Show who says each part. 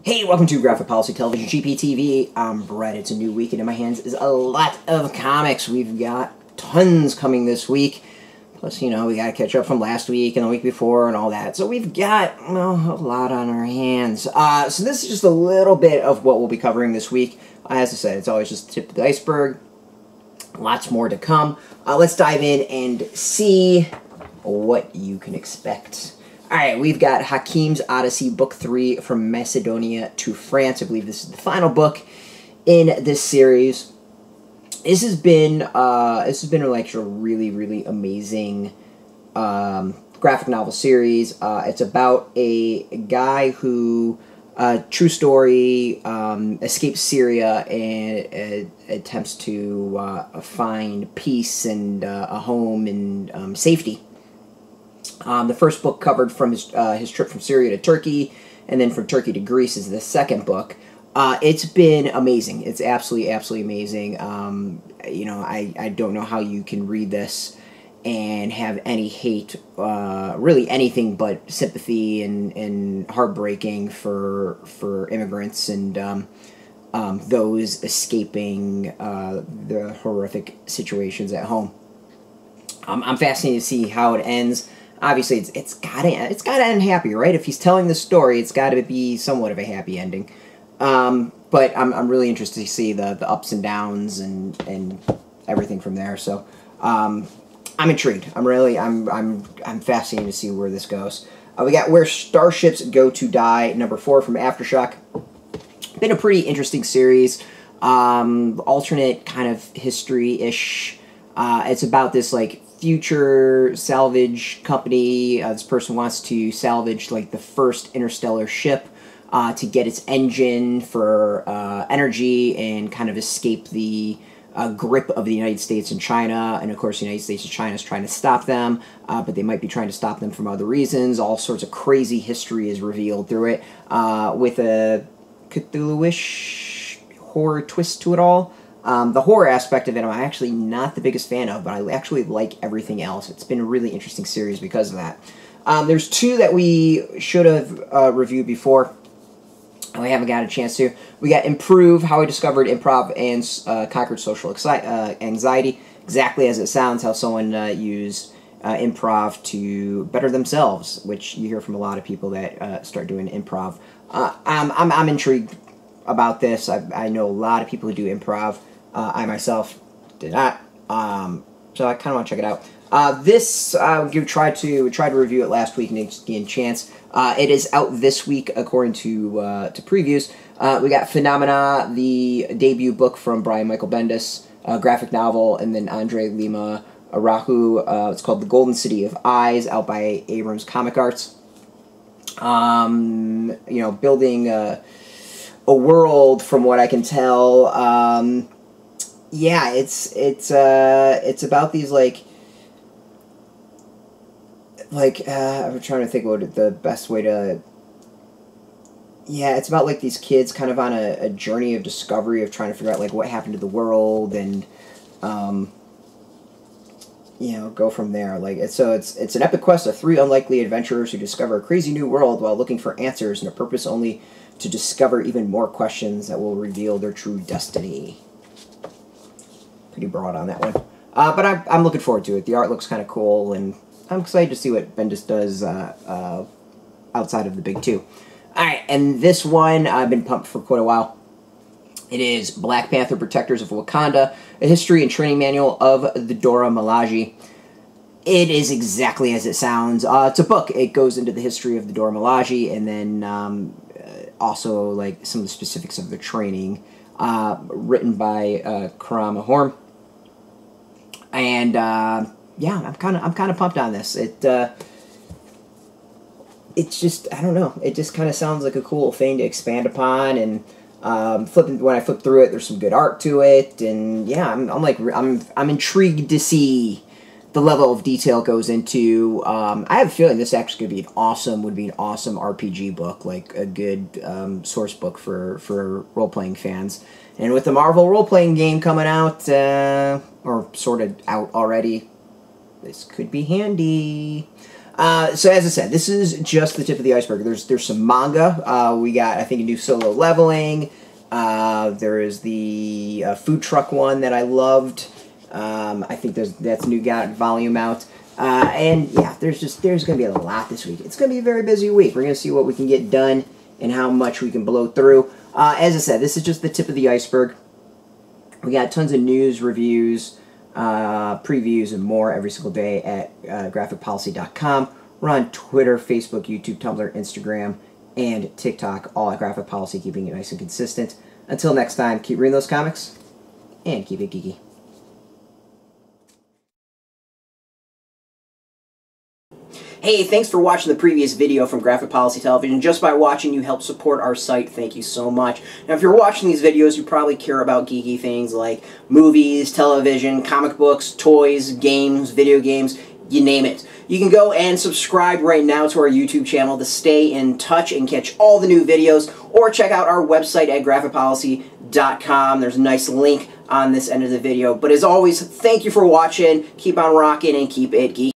Speaker 1: Hey, welcome to Graphic Policy Television, GPTV. I'm Brett. It's a new week, and in my hands is a lot of comics. We've got tons coming this week. Plus, you know, we got to catch up from last week and the week before and all that. So we've got, well, a lot on our hands. So this is just a little bit of what we'll be covering this week. As I said, it's always just the tip of the iceberg. Lots more to come. Let's dive in and see what you can expect. Alright, we've got Hakeem's Odyssey, Book 3, From Macedonia to France. I believe this is the final book in this series. This has been like a really, really amazing graphic novel series. It's about a guy who, true story, escapes Syria and attempts to find peace and a home and safety. The first book covered from his trip from Syria to Turkey, and then from Turkey to Greece is the second book. It's been amazing. It's absolutely amazing. You know, I don't know how you can read this and have any hate, really anything but sympathy and heartbreaking for immigrants and those escaping the horrific situations at home. I'm fascinated to see how it ends. Obviously, it's gotta end happy, right? If he's telling the story, it's got to be somewhat of a happy ending. But I'm really interested to see the ups and downs and everything from there. So I'm intrigued. I'm fascinated to see where this goes. We got Where Starships Go to Die, number 4 from AfterShock. Been a pretty interesting series. Alternate kind of history-ish. It's about this like future salvage company. This person wants to salvage like the first interstellar ship to get its engine for energy and kind of escape the grip of the United States and China. And of course, the United States and China is trying to stop them, but they might be trying to stop them from other reasons. All sorts of crazy history is revealed through it, with a Cthulhu-ish horror twist to it all. The horror aspect of it, I'm actually not the biggest fan of, but I actually like everything else. It's been a really interesting series because of that. There's 2 that we should have reviewed before, and we haven't got a chance to. We got Improve, How I Discovered Improv and Conquered Social Anxiety. Exactly as it sounds, how someone used improv to better themselves, which you hear from a lot of people that start doing improv. I'm intrigued about this. I know a lot of people who do improv. I myself did not, so I kind of want to check it out. This we tried to review it last week and didn't get a chance. It is out this week according to previews. We got Phenomena, the debut book from Brian Michael Bendis, graphic novel, and then Andre Lima Arahu. It's called The Golden City of Eyes, out by Abrams Comicarts. You know, building a world, from what I can tell. Yeah, it's about these I'm trying to think what the best way to. Yeah, it's about like these kids kind of on a journey of discovery of trying to figure out like what happened to the world and you know, go from there. Like it's an epic quest of 3 unlikely adventurers who discover a crazy new world while looking for answers and a purpose only to discover even more questions that will reveal their true destiny. Pretty broad on that one. But I'm looking forward to it. The art looks kind of cool, and I'm excited to see what Bendis does outside of the big 2. Alright, and this one I've been pumped for quite a while. It is Black Panther Protectors of Wakanda, a history and training manual of the Dora Milaje. It is exactly as it sounds. It's a book. It goes into the history of the Dora Milaje, and then also like some of the specifics of the training, written by Karama Horn. And yeah, I'm kind of pumped on this. It's just, I don't know. It just kind of sounds like a cool thing to expand upon, and when I flip through it, there's some good art to it, and yeah, I'm intrigued to see the level of detail it goes into. I have a feeling this actually would be an awesome RPG book, like a good source book for role-playing fans. And with the Marvel role-playing game coming out, or sort of out already, this could be handy. So as I said, this is just the tip of the iceberg. There's some manga. We got, I think, a new Solo Leveling. There is the food truck one that I loved. I think that's new, got volume out. And yeah, there's going to be a lot this week. It's going to be a very busy week. We're going to see what we can get done and how much we can blow through. As I said, this is just the tip of the iceberg. We got tons of news, reviews, previews, and more every single day at graphicpolicy.com. We're on Twitter, Facebook, YouTube, Tumblr, Instagram, and TikTok, all at Graphic Policy, keeping it nice and consistent. Until next time, keep reading those comics, and keep it geeky. Hey, thanks for watching the previous video from Graphic Policy Television. Just by watching, you help support our site. Thank you so much. Now, if you're watching these videos, you probably care about geeky things like movies, television, comic books, toys, games, video games, you name it. You can go and subscribe right now to our YouTube channel to stay in touch and catch all the new videos, or check out our website at graphicpolicy.com. There's a nice link on this end of the video. But as always, thank you for watching. Keep on rocking and keep it geeky.